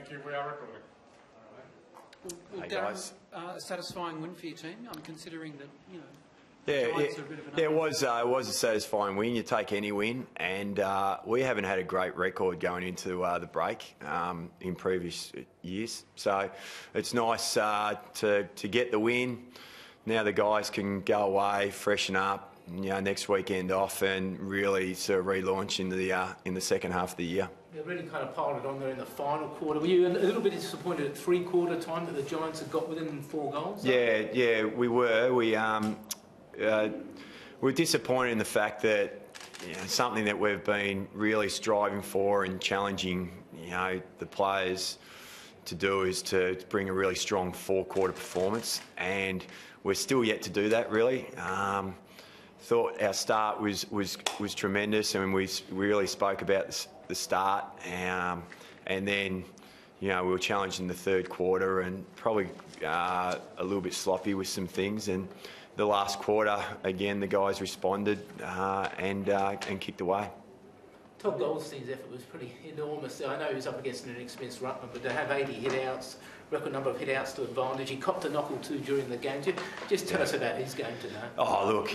Thank you. We are recording. Well, Hey, Darren, guys. a satisfying win for your team. I'm considering that, Yeah, Giants are a bit of an it was a satisfying win. You take any win, and we haven't had a great record going into the break in previous years. So it's nice to get the win. Now the guys can go away, freshen up, next weekend off, and really sort of relaunch in the second half of the year. They really kind of piled it on there in the final quarter. Were you a little bit disappointed at three-quarter time that the Giants had got within 4 goals? Yeah, we were. We were disappointed in the fact that something that we've been really striving for and challenging the players to do is to bring a really strong 4-quarter performance, and we're still yet to do that really. Thought our start was tremendous, and we really spoke about the start, and then we were challenged in the third quarter and probably a little bit sloppy with some things, and the last quarter again the guys responded and kicked away. Todd Goldstein's effort was pretty enormous. I know he was up against an inexperienced ruckman, but to have 80 hit-outs, record number of hit-outs to advantage. He copped a knock or two during the game. Just tell us about his game today. Oh, look,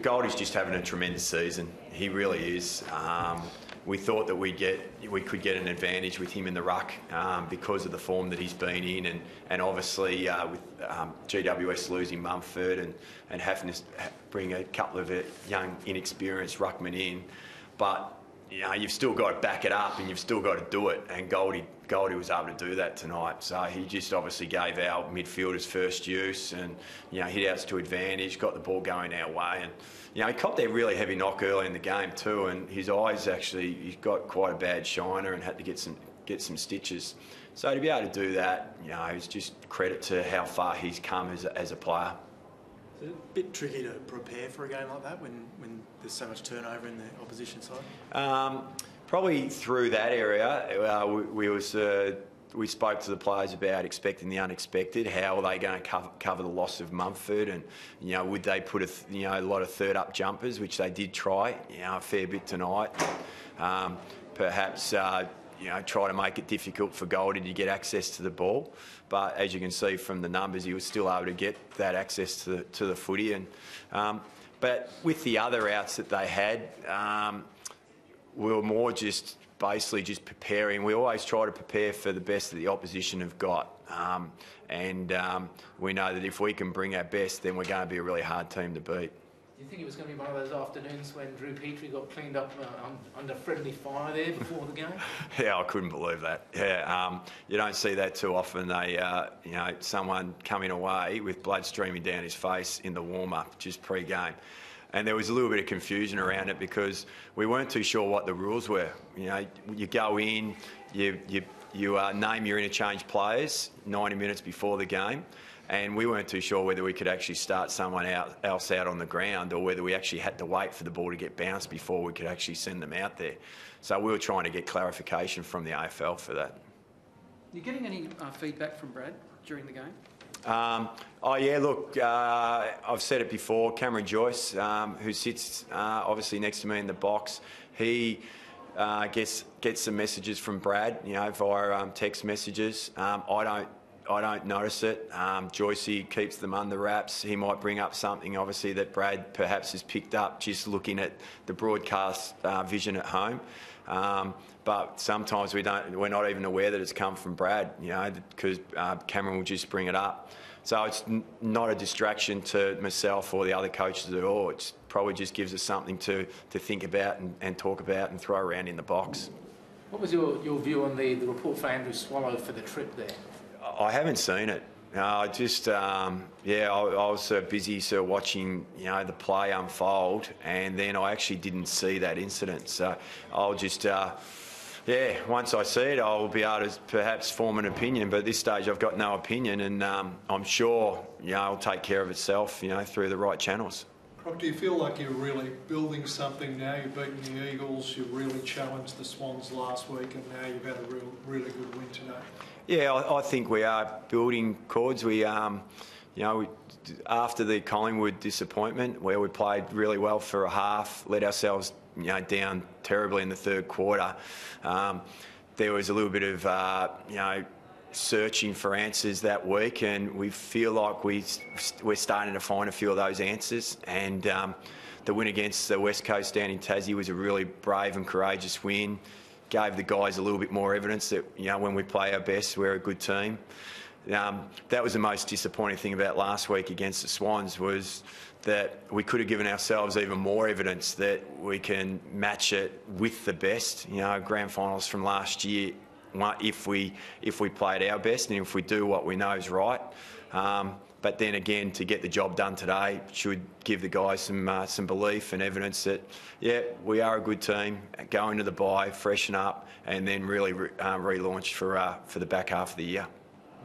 Goldie's just having a tremendous season. He really is. We thought that we could get an advantage with him in the ruck because of the form that he's been in, and obviously with GWS losing Mumford and having to bring a couple of young, inexperienced ruckmen in. But you've still got to back it up, and you've still got to do it. And Goldie was able to do that tonight. So he just obviously gave our midfielders first use, and hit outs to advantage, got the ball going our way, and he copped that really heavy knock early in the game too. And his eyes he's got quite a bad shiner and had to get some stitches. So to be able to do that, it's just credit to how far he's come as a player. Is it a bit tricky to prepare for a game like that when there's so much turnover in the opposition side? Probably through that area, we spoke to the players about expecting the unexpected. How are they going to cover the loss of Mumford, and would they put a lot of third-up jumpers, which they did try a fair bit tonight. Perhaps try to make it difficult for Goldie to get access to the ball. But as you can see from the numbers, he was still able to get that access to the footy. And but with the other outs that they had, we were more basically just preparing. We always try to prepare for the best that the opposition have got. And we know that if we can bring our best, then we're going to be a really hard team to beat. Do you think it was going to be one of those afternoons when Drew Petrie got cleaned up under friendly fire there before the game? Yeah, I couldn't believe that. Yeah, you don't see that too often. Someone coming away with blood streaming down his face in the warm-up, just pre-game. And there was a little bit of confusion around it because we weren't too sure what the rules were. You go in, you name your interchange players 90 minutes before the game. And we weren't too sure whether we could actually start someone else out on the ground, or whether we actually had to wait for the ball to get bounced before we could actually send them out there. So we were trying to get clarification from the AFL for that. You getting any feedback from Brad during the game? Look, I've said it before. Cameron Joyce, who sits obviously next to me in the box, he gets some messages from Brad, via text messages. I don't notice it. Joycey keeps them under wraps. He might bring up something, obviously, that Brad perhaps has picked up just looking at the broadcast vision at home. But sometimes we're not even aware that it's come from Brad, because Cameron will just bring it up. So it's not a distraction to myself or the other coaches at all. It probably just gives us something to think about and talk about and throw around in the box. What was your view on the report for Andrew Swallow for the trip there? I haven't seen it. I was busy watching, the play unfold, and then I actually didn't see that incident. So I'll just, once I see it, I'll be able to perhaps form an opinion. But at this stage, I've got no opinion, and I'm sure, it'll take care of itself, through the right channels. Croc, do you feel like you're really building something now? You've beaten the Eagles, you really challenged the Swans last week, and now you've had a really good win today? Yeah, I think we are building chords. We, after the Collingwood disappointment, where we played really well for a half, let ourselves, down terribly in the third quarter. there was a little bit of, searching for answers that week, and we feel like we're starting to find a few of those answers. And the win against the West Coast down in Tassie was a really brave and courageous win. Gave the guys a little bit more evidence that, when we play our best, we're a good team. That was the most disappointing thing about last week against the Swans, was that we could have given ourselves even more evidence that we can match it with the best. Grand finals from last year, if we played our best and if we do what we know is right. But then again, to get the job done today should give the guys some belief and evidence that, we are a good team. Go into the bye, freshen up, and then really relaunch for the back half of the year.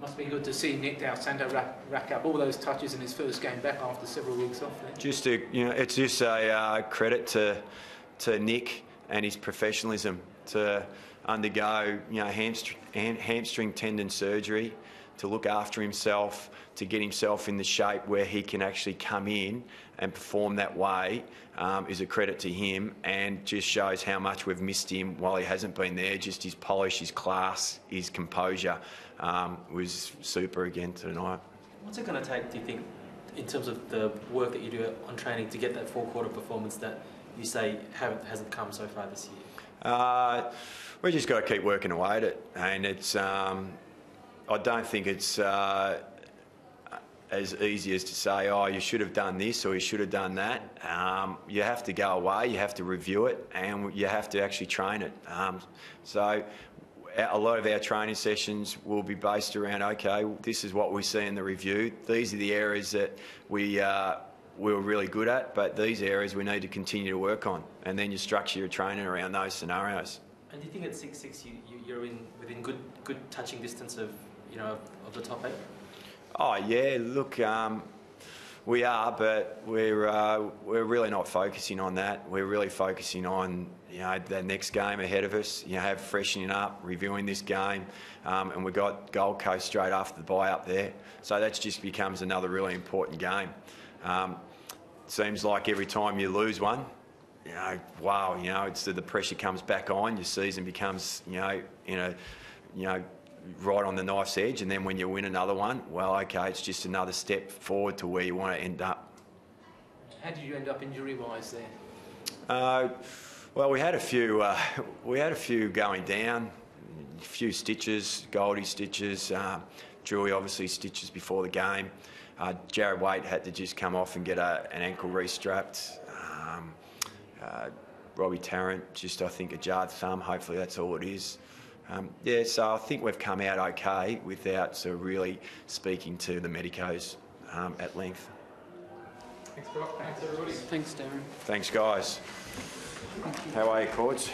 Must be good to see Nick D'Alessandro rack up all those touches in his first game back after several weeks off there. It's just a credit to Nick and his professionalism to undergo hamstring tendon surgery, to look after himself, to get himself in the shape where he can actually come in and perform that way, is a credit to him, and just shows how much we've missed him while he hasn't been there. Just his polish, his class, his composure was super again tonight. What's it going to take, do you think, in terms of the work that you do on training to get that four-quarter performance that you say hasn't come so far this year? We just got to keep working away at it, and it's. I don't think it's as easy as to say, oh, you should have done this or you should have done that. You have to go away, you have to review it, and you have to actually train it. So a lot of our training sessions will be based around, okay, this is what we see in the review. These are the areas that we were really good at, but these areas we need to continue to work on. And then you structure your training around those scenarios. And do you think at 6'6" you're within good touching distance of the top 8? Oh yeah, look, we are, but we're really not focusing on that. We're really focusing on the next game ahead of us. Have freshening up, reviewing this game, and we've got Gold Coast straight after the bye up there. So that just becomes another really important game. Seems like every time you lose one, it's the pressure comes back on. Your season becomes right on the knife's edge, and then when you win another one, well, okay, it's just another step forward to where you want to end up. How did you end up injury-wise there? Well, we had a few going down, a few stitches, Goldie stitches, Drewy obviously stitches before the game. Jared Waite had to just come off and get an ankle restrapped. Robbie Tarrant, I think a jarred thumb. Hopefully that's all it is. So I think we've come out okay without sort of really speaking to the medicos at length. Thanks, Brock. Thanks, everybody. Thanks, Darren. Thanks, guys. How are you, Cords?